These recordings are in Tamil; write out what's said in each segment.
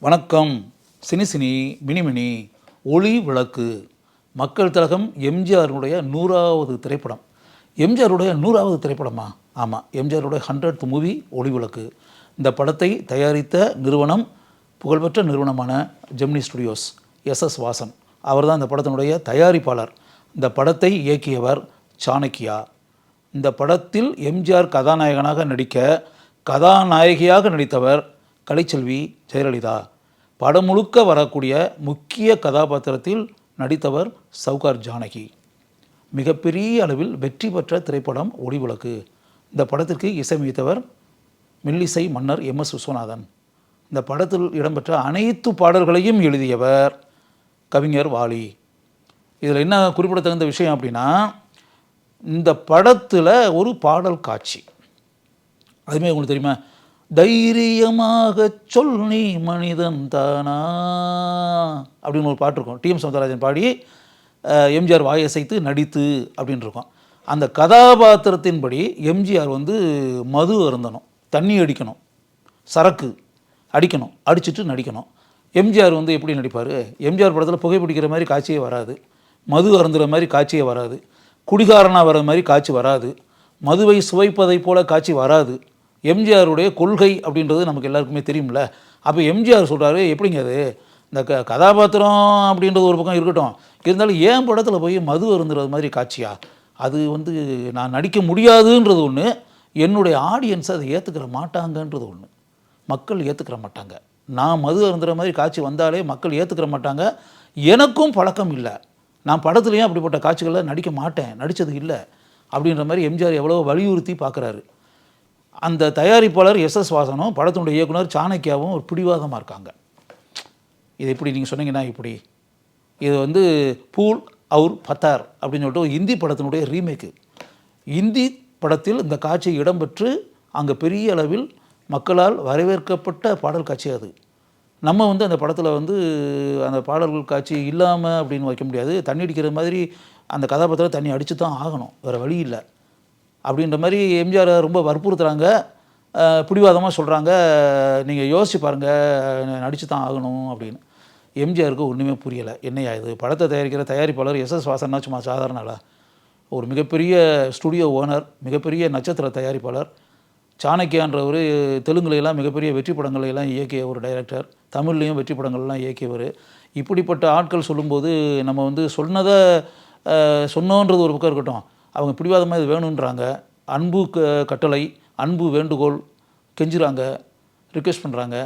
வணக்கம். சினி மினிமினி ஒளி விளக்கு மக்கள் திலகம் எம்ஜிஆருடைய 100வது திரைப்படம். எம்ஜிஆருடைய 100வது திரைப்படமா? ஆமாம், எம்ஜிஆருடைய 100th மூவி ஒளி விளக்கு. இந்த படத்தை தயாரித்த நிறுவனம் புகழ்பெற்ற நிறுவனமான ஜெமினி ஸ்டுடியோஸ். எஸ் வாசன் அவர் தான் இந்த படத்தினுடைய தயாரிப்பாளர். இந்த படத்தை இயக்கியவர் சாணக்கியா. இந்த படத்தில் எம்ஜிஆர் கதாநாயகனாக நடிக்க கதாநாயகியாக நடித்தவர் கலைச்செல்வி ஜெயலலிதா. படம் முழுக்க வரக்கூடிய முக்கிய கதாபாத்திரத்தில் நடித்தவர் சவுகார் ஜானகி. மிகப்பெரிய அளவில் வெற்றி பெற்ற திரைப்படம் ஒளி விளக்கு. இந்த படத்திற்கு இசையமைத்தவர் மெல்லிசை மன்னர் MS விஸ்வநாதன். இந்த படத்தில் இடம்பெற்ற அனைத்து பாடல்களையும் எழுதியவர் கவிஞர் வாலி. இதில் என்ன குறிப்பிடத்தகுந்த விஷயம் அப்படின்னா, இந்த படத்தில் ஒரு பாடல் காட்சி, அதுவுமே உங்களுக்கு தெரியுமா? தைரியமாக சொல் நீ மனிதன் தானா அப்படின்னு ஒரு பாட்டு இருக்கும். TM சௌந்தரராஜன் பாடி எம்ஜிஆர் வாயசைத்து நடித்து அப்படின்னு இருக்கும். அந்த கதாபாத்திரத்தின்படி எம்ஜிஆர் மது அருந்தணும், தண்ணி அடிக்கணும், சரக்கு அடிக்கணும், அடிச்சுட்டு நடிக்கணும். எம்ஜிஆர் எப்படி நடிப்பார்? எம்ஜிஆர் படத்தில் புகைப்பிடிக்கிற மாதிரி காட்சியே வராது, மது அருந்துகிற மாதிரி காட்சியே வராது, குடிகாரனாக வர மாதிரி காட்சி வராது, மதுவை சுவைப்பதை போல காட்சி வராது. எம்ஜிஆருடைய கொள்கை அப்படின்றது நமக்கு எல்லாருக்குமே தெரியும்ல. அப்போ எம்ஜிஆர் சொல்கிறாரு, எப்படிங்க அது, இந்த கதாபாத்திரம் அப்படின்றது ஒரு பக்கம் இருக்கட்டும், இருந்தாலும் ஏன் படத்தில் போய் மது அருந்துறது மாதிரி காட்சியா? அது நான் நடிக்க முடியாதுன்றது ஒன்று, என்னுடைய ஆடியன்ஸ் அதை ஏற்றுக்கிற மாட்டாங்கன்றது ஒன்று. மக்கள் ஏற்றுக்கிற மாட்டாங்க. நான் மது அருந்துகிற மாதிரி காட்சி வந்தாலே மக்கள் ஏற்றுக்கிற மாட்டாங்க. எனக்கும் பழக்கம் இல்லை, நான் படத்துலேயும் அப்படிப்பட்ட காட்சிகளில் நடிக்க மாட்டேன், நடித்தது இல்லை அப்படின்ற மாதிரி எம்ஜிஆர் எவ்வளோ வலியுறுத்தி பார்க்குறாரு. அந்த தயாரிப்பாளர் SS வாசனும் படத்தினுடைய இயக்குனர் சாணக்கியாவும் ஒரு பிடிவாதமாக இருக்காங்க. இது எப்படி நீங்கள் சொன்னீங்கன்னா, இப்படி இது பூல் அவுர் பத்தார் அப்படின்னு சொல்லிட்டு ஒரு ஹிந்தி படத்தினுடைய ரீமேக்கு. ஹிந்தி படத்தில் இந்த காட்சி இடம்பெற்று அங்கே பெரிய அளவில் மக்களால் வரவேற்கப்பட்ட பாடல் காட்சி அது. நம்ம அந்த படத்தில் அந்த பாடல்கள் காட்சி இல்லாமல் அப்படின்னு வைக்க முடியாது. தண்ணி அடிக்கிற மாதிரி அந்த கதாபாத்திரம் தண்ணி அடித்து தான் ஆகணும், வேறு வழி இல்லை அப்படின்ற மாதிரி எம்ஜிஆர் ரொம்ப வற்புறுத்துகிறாங்க, பிடிவாதமாக சொல்கிறாங்க. நீங்கள் யோசிச்சு பாருங்கள், நடித்து தான் ஆகணும் அப்படின்னு. எம்ஜிஆருக்கு ஒன்றுமே புரியலை. என்னையா இது, படத்தை தயாரிக்கிற தயாரிப்பாளர் SS வாசன்னா சும்மா சாதாரணால, ஒரு மிகப்பெரிய ஸ்டுடியோ ஓனர், மிகப்பெரிய நட்சத்திர தயாரிப்பாளர். சாணக்கியான்றவர் தெலுங்குலையெல்லாம் மிகப்பெரிய வெற்றி படங்களையெல்லாம் இயக்கிய ஒரு டைரக்டர், தமிழ்லேயும் வெற்றி படங்கள்லாம் இயக்கியவர். இப்படிப்பட்ட ஆட்கள் சொல்லும்போது நம்ம சொன்னதை சொன்னோன்றது ஒரு பக்கம் இருக்கட்டும், அவங்க பிடிவாதமாக இது வேணுன்றாங்க. அன்பு கட்டளை, அன்பு வேண்டுகோள், கெஞ்சுறாங்க, ரிக்வெஸ்ட் பண்ணுறாங்க,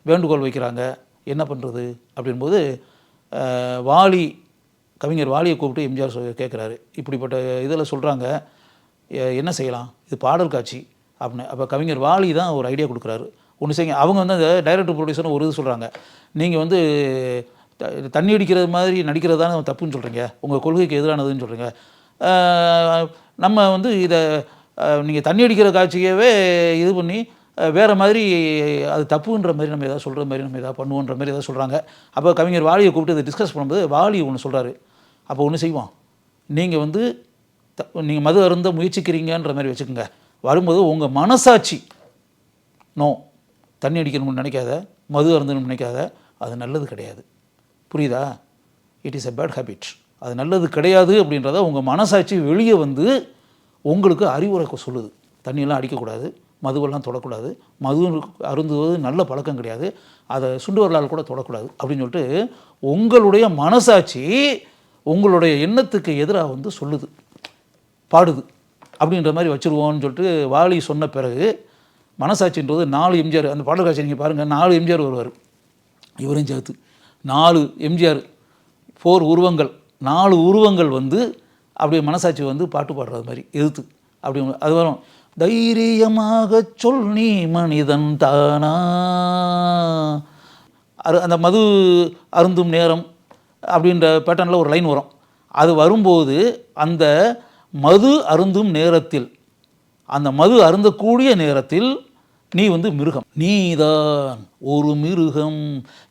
வேண்டுகோள் வைக்கிறாங்க. என்ன பண்ணுறது அப்படின்போது வாலி, கவிஞர் வாலியை கூப்பிட்டு எம்ஜிஆர் கேட்குறாரு, இப்படிப்பட்ட இதில் சொல்கிறாங்க, என்ன செய்யலாம், இது பாடல் காட்சி அப்படின்னு. அப்போ கவிஞர் வாலி தான் ஒரு ஐடியா கொடுக்குறாரு, ஒன்று செய்யுங்க. அவங்க அந்த டைரக்டர் ப்ரொடியூசர்னு ஒரு இது சொல்கிறாங்க, நீங்கள் தண்ணி அடிக்கிறது மாதிரி நடிக்கிறது தானே தப்புன்னு சொல்கிறீங்க, உங்கள் கொள்கைக்கு எதிரானதுன்னு சொல்கிறீங்க. நம்ம இதை நீங்கள் தண்ணி அடிக்கிற காட்சியவே இது பண்ணி வேறு மாதிரி அது தப்புன்ற மாதிரி நம்ம எதாவது சொல்கிற மாதிரி நம்ம எதாவது பண்ணுவோன்ற மாதிரி எதாவது சொல்கிறாங்க. அப்போ கவிஞர் வாலியை கூப்பிட்டு இதை டிஸ்கஸ் பண்ணும்போது வாலி ஒன்று சொல்கிறாரு, அப்போ ஒன்று செய்வோம், நீங்கள் நீங்கள் மது அருந்த முயற்சிக்கிறீங்கன்ற மாதிரி வச்சுக்கோங்க, வரும்போது உங்கள் மனசாட்சி நோ, தண்ணி அடிக்கணும்னு நினைக்காத, மது அருந்தணும்னு நினைக்காத, அது நல்லது கிடையாது, புரியுதா? It is a bad habit, அது நல்லது கிடையாது அப்படின்றத உங்கள் மனசாட்சி வெளியே உங்களுக்கு அறிவுரை சொல்லுது. தண்ணியெல்லாம் அடிக்கக்கூடாது, மதுவெல்லாம் தொடக்கூடாது, மது அருந்துவது நல்ல பழக்கம் கிடையாது, அதை சுண்டு வரலால் கூட தொடக்கூடாது அப்படின்னு சொல்லிட்டு உங்களுடைய மனசாட்சி உங்களுடைய எண்ணத்துக்கு எதிராக சொல்லுது, பாடுது அப்படின்ற மாதிரி வச்சுருவோன்னு சொல்லிட்டு வாலி சொன்ன பிறகு மனசாட்சின்றது 4 எம்ஜிஆர், அந்த பாடல் காட்சி நீங்கள் பாருங்கள், 4 எம்ஜிஆர் வருவார், இவரையும் சேர்த்து 4 எம்ஜிஆர், 4 உருவங்கள், 4 உருவங்கள் அப்படியே மனசாட்சி பாட்டு பாடுறது மாதிரி எதிர்த்து அப்படி அது வரும். தைரியமாக சொல் நீ மனிதன் தானா, அந்த மது அருந்தும் நேரம் அப்படின்ற பேட்டர்னில் ஒரு லைன் வரும். அது வரும்போது அந்த மது அருந்தும் நேரத்தில், அந்த மது அருந்தக்கூடிய நேரத்தில் நீ மிருகம், நீதான் ஒரு மிருகம்,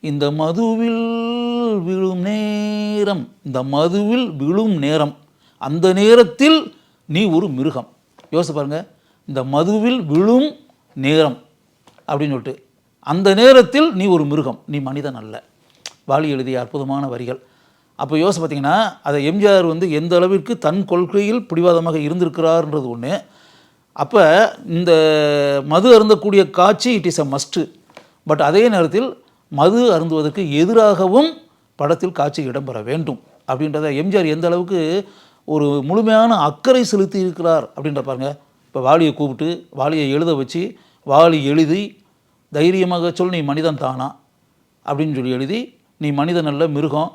இந்த மதுவில் விழும் நேரம், இந்த மதுவில் விழும் நேரம், அந்த நேரத்தில் நீ ஒரு மிருகம். யோசிச்சு பாருங்கள், இந்த மதுவில் விழும் நேரம் அப்படின்னு சொல்லிட்டு அந்த நேரத்தில் நீ ஒரு மிருகம், நீ மனிதன் அல்ல. வாலி எழுதிய அற்புதமான வரிகள். அப்போ யோசிச்சு பார்த்தீங்கன்னா, அதை எம்ஜிஆர் வந்து எந்த அளவிற்கு தன் கொள்கையில் பிடிவாதமாக இருந்திருக்கிறார்ன்றது ஒன்று. அப்போ இந்த மது அருந்தக்கூடிய காட்சி it is a must. But அதே நேரத்தில் மது அருந்துவதற்கு எதிராகவும் படத்தில் காட்சி இடம்பெற வேண்டும் அப்படின்றத எம்ஜிஆர் எந்த அளவுக்கு ஒரு முழுமையான அக்கறை செலுத்தி இருக்கிறார் அப்படின்ற பாருங்க. இப்போ வாலியை கூப்பிட்டு வாலியை எழுத வச்சு வாலி எழுதி தைரியமாக சொல் நீ மனிதன் தானா அப்படின்னு சொல்லி எழுதி நீ மனிதன் அல்ல மிருகம்,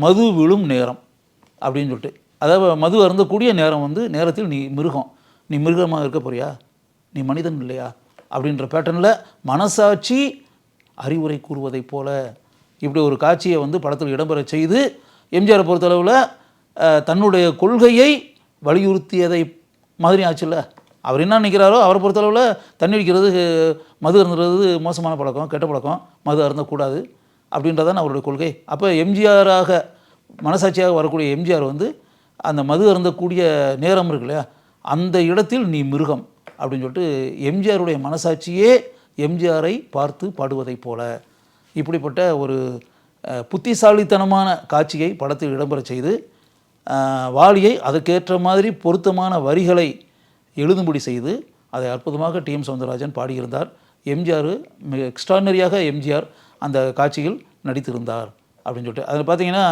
மது விழும் நேரம் அப்படின்னு சொல்லிட்டு, அதாவது மது அருந்தக்கூடிய நேரம் வந்து நேரத்தில் நீ மிருகம், நீ மிருகமாக இருக்க போறியா, நீ மனிதன் இல்லையா அப்படின்ற பேட்டர்னில் மனசாட்சி அறிவுரை கூறுவதைப் போல இப்படி ஒரு காட்சியை வந்து படத்தில் இடம்பெற செய்து எம்ஜிஆரை பொறுத்தளவில் தன்னுடைய கொள்கையை வலியுறுத்தியதை மாதிரி ஆச்சுல்ல. அவர் என்ன நினைக்கிறாரோ அவரை பொறுத்தளவில் தண்ணி அடிக்கிறது, மது அருந்துறது மோசமான பழக்கம், கெட்ட பழக்கம், மது அருந்தக்கூடாது அப்படின்றதான் அவருடைய கொள்கை. அப்போ எம்ஜிஆராக மனசாட்சியாக வரக்கூடிய எம்ஜிஆர் வந்து அந்த மது அருந்தக்கூடிய நேரம் இருக்கு இல்லையா, அந்த இடத்தில் நீ மிருகம் அப்படின்னு சொல்லிட்டு எம்ஜிஆருடைய மனசாட்சியே எம்ஜிஆரை பார்த்து பாடுவதைப் போல இப்படிப்பட்ட ஒரு புத்திசாலித்தனமான காட்சியை படத்தில் இடம்பெற செய்து வாலியை அதற்கேற்ற மாதிரி பொருத்தமான வரிகளை எழுதும்படி செய்து அதை அற்புதமாக டிஎம் சௌந்தரராஜன் பாடியிருந்தார். எம்ஜிஆர் மிக எக்ஸ்ட்ரானரியாக எம்ஜிஆர் அந்த காட்சியில் நடித்திருந்தார் அப்படின்னு சொல்லிட்டு அதில் பார்த்தீங்கன்னா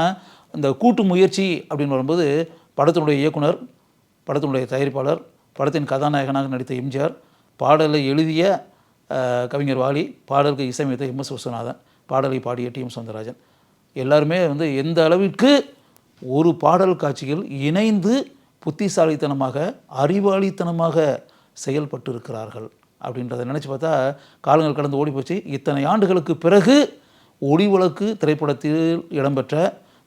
இந்த கூட்டு முயற்சி அப்படின்னு வரும்போது படத்தினுடைய இயக்குனர், படத்தினுடைய தயாரிப்பாளர், படத்தின் கதாநாயகனாக நடித்த எம்ஜிஆர், பாடலை எழுதிய கவிஞர் வாலி, பாடலுக்கு இசையமைத்த எம்.எஸ். விஸ்வநாதன், பாடலை பாடிய டிஎம் சௌந்தரராஜன் எல்லாருமே வந்து எந்த அளவிற்கு ஒரு பாடல் காட்சியில் இணைந்து புத்திசாலித்தனமாக அறிவாளித்தனமாக செயல்பட்டு இருக்கிறார்கள் அப்படின்றத நினச்சி பார்த்தா காலங்கள் கடந்து ஓடி போச்சு. இத்தனை ஆண்டுகளுக்கு பிறகு ஒளிவிளக்கு திரைப்படத்தில் இடம்பெற்ற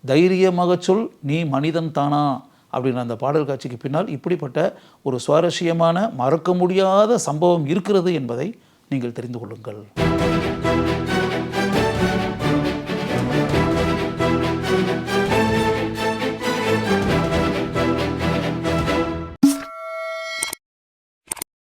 தைரியமாக சொல் நீ மனிதன் தானா அப்படின்ற அந்த பாடல் காட்சிக்கு பின்னால் இப்படிப்பட்ட ஒரு சுவாரஸ்யமான மறக்க முடியாத சம்பவம் இருக்கிறது என்பதை நீங்கள் தெரிந்து கொள்ளுங்கள்.